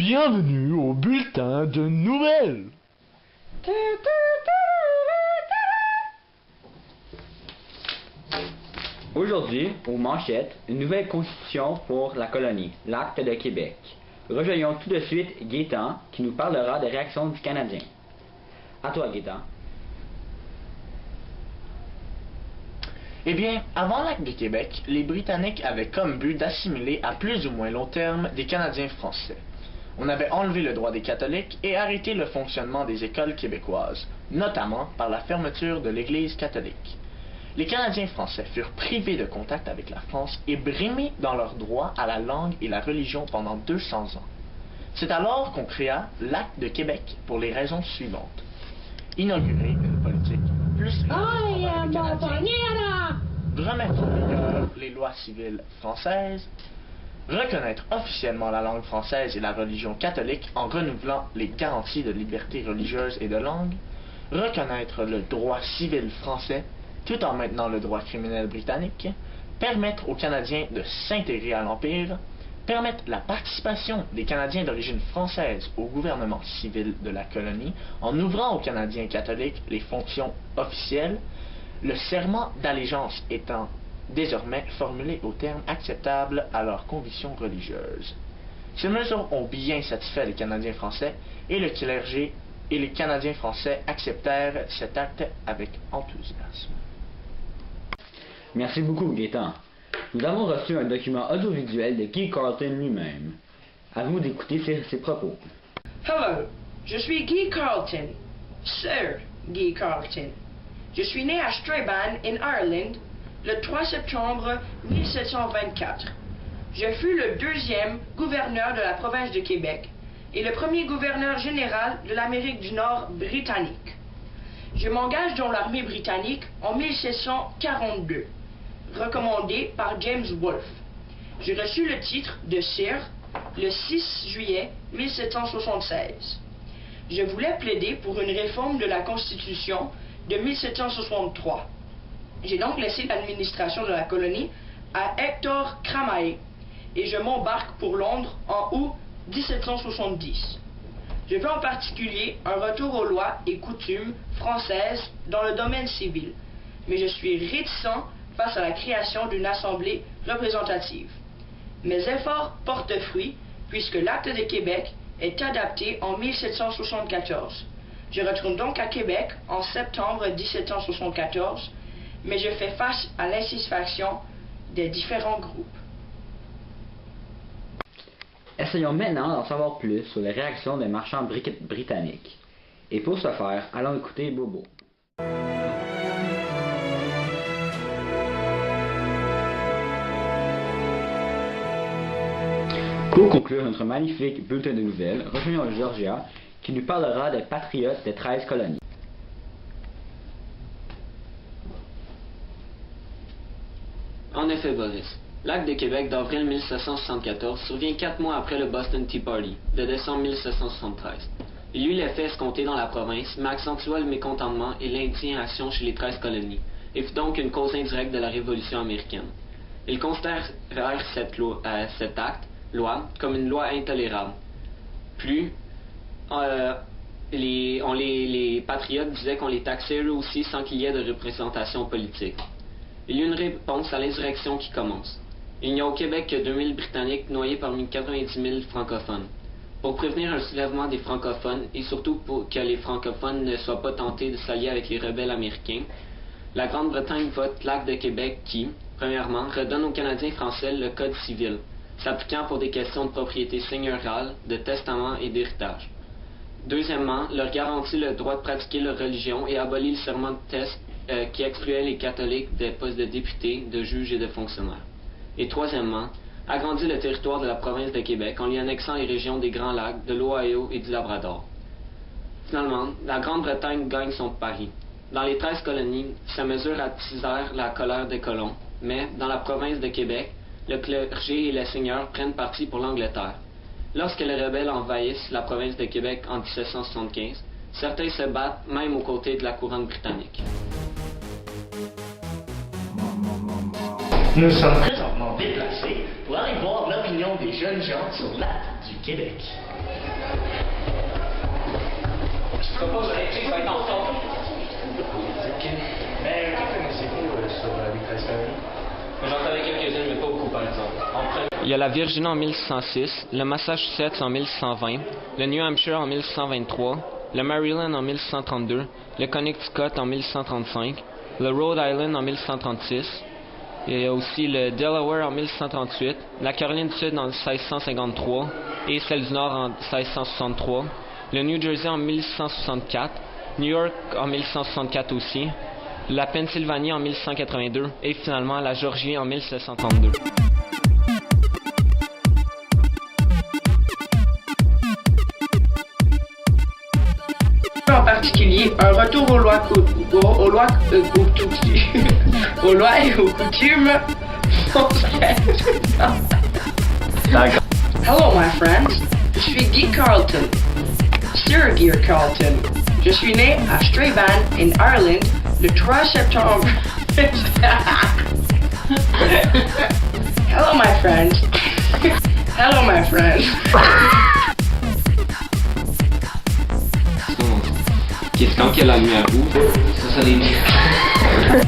Bienvenue au bulletin de nouvelles. Aujourd'hui, aux manchettes, une nouvelle constitution pour la colonie, l'Acte de Québec. Rejoignons tout de suite Gaétan, qui nous parlera des réactions du Canadien. À toi, Gaétan. Eh bien, avant l'Acte de Québec, les Britanniques avaient comme but d'assimiler à plus ou moins long terme des Canadiens français. On avait enlevé le droit des catholiques et arrêté le fonctionnement des écoles québécoises, notamment par la fermeture de l'Église catholique. Les Canadiens français furent privés de contact avec la France et brimés dans leur droit à la langue et la religion pendant 200 ans. C'est alors qu'on créa l'Acte de Québec pour les raisons suivantes. Inaugurer une politique plus remettre en vigueur les lois civiles françaises, reconnaître officiellement la langue française et la religion catholique en renouvelant les garanties de liberté religieuse et de langue, reconnaître le droit civil français tout en maintenant le droit criminel britannique, permettre aux Canadiens de s'intégrer à l'Empire, permettre la participation des Canadiens d'origine française au gouvernement civil de la colonie en ouvrant aux Canadiens catholiques les fonctions officielles, le serment d'allégeance étant désormais formulé aux termes acceptables à leurs convictions religieuses. Ces mesures ont bien satisfait les Canadiens français et le clergé et les Canadiens français acceptèrent cet acte avec enthousiasme. Merci beaucoup, Gaétan. Nous avons reçu un document audiovisuel de Guy Carleton lui-même. À vous d'écouter ses propos. Hello, je suis Guy Carleton, Sir Guy Carleton. Je suis né à Strabane, in Ireland, le 3 septembre 1724. Je fus le deuxième gouverneur de la province de Québec et le premier gouverneur général de l'Amérique du Nord britannique. Je m'engage dans l'armée britannique en 1742, recommandé par James Wolfe. J'ai reçu le titre de Sir le 6 juillet 1776. Je voulais plaider pour une réforme de la Constitution de 1763. J'ai donc laissé l'administration de la colonie à Hector Cramae et je m'embarque pour Londres en août 1770. Je veux en particulier un retour aux lois et coutumes françaises dans le domaine civil, mais je suis réticent face à la création d'une assemblée représentative. Mes efforts portent fruit puisque l'Acte de Québec est adapté en 1774. Je retourne donc à Québec en septembre 1774, mais je fais face à l'insatisfaction des différents groupes. Essayons maintenant d'en savoir plus sur les réactions des marchands britanniques. Et pour ce faire, allons écouter Bobo. Pour conclure notre magnifique bulletin de nouvelles, rejoignons Georgia, qui nous parlera des patriotes des 13 colonies. En effet, Boris, l'Acte de Québec d'avril 1774 survient 4 mois après le Boston Tea Party de décembre 1773. Il eut l'effet escompté dans la province, mais accentua le mécontentement et l'indignation chez les 13 colonies, et fut donc une cause indirecte de la Révolution américaine. Ils considèrent cet loi comme une loi intolérable. Les patriotes disaient qu'on les taxait eux aussi sans qu'il y ait de représentation politique. Il y eut une réponse à l'insurrection qui commence. Il n'y a au Québec que 2000 Britanniques noyés parmi 90 000 francophones. Pour prévenir un soulèvement des francophones, et surtout pour que les francophones ne soient pas tentés de s'allier avec les rebelles américains, la Grande-Bretagne vote l'Acte de Québec qui, premièrement, redonne aux Canadiens français le Code civil, s'appliquant pour des questions de propriété seigneuriale, de testament et d'héritage. Deuxièmement, leur garantit le droit de pratiquer leur religion et abolit le serment de test qui excluait les catholiques des postes de députés, de juges et de fonctionnaires. Et troisièmement, agrandit le territoire de la province de Québec en lui annexant les régions des Grands Lacs, de l'Ohio et du Labrador. Finalement, la Grande-Bretagne gagne son pari. Dans les 13 colonies, ces mesures attisèrent la colère des colons, mais dans la province de Québec, le clergé et les seigneurs prennent parti pour l'Angleterre. Lorsque les rebelles envahissent la province de Québec en 1775, certains se battent même aux côtés de la couronne britannique. Nous sommes présentement déplacés pour aller voir l'opinion des jeunes gens sur l'Acte du Québec. Mais que connaissez-vous sur les 13 colonies? J'en savais quelques-unes, mais pas beaucoup, par exemple. Il y a la Virginie en 1606, le Massachusetts en 1120, le New Hampshire en 1123, le Maryland en 1132, le Connecticut en 1135, le Rhode Island en 1136, il y a aussi le Delaware en 1138, la Caroline du Sud en 1653 et celle du Nord en 1663, le New Jersey en 1164, New York en 1164 aussi, la Pennsylvanie en 1182 et finalement la Géorgie en 1732. En particulier, un retour aux lois aux lois et aux coutumes françaises. Hello, my friends. Je suis Guy Carleton. Sir Guy Carleton. Je suis né à Strabane, in Ireland, le 3 septembre. Hello, my friends. Hello, my friends. Question qu'elle a mis à vous, ça serait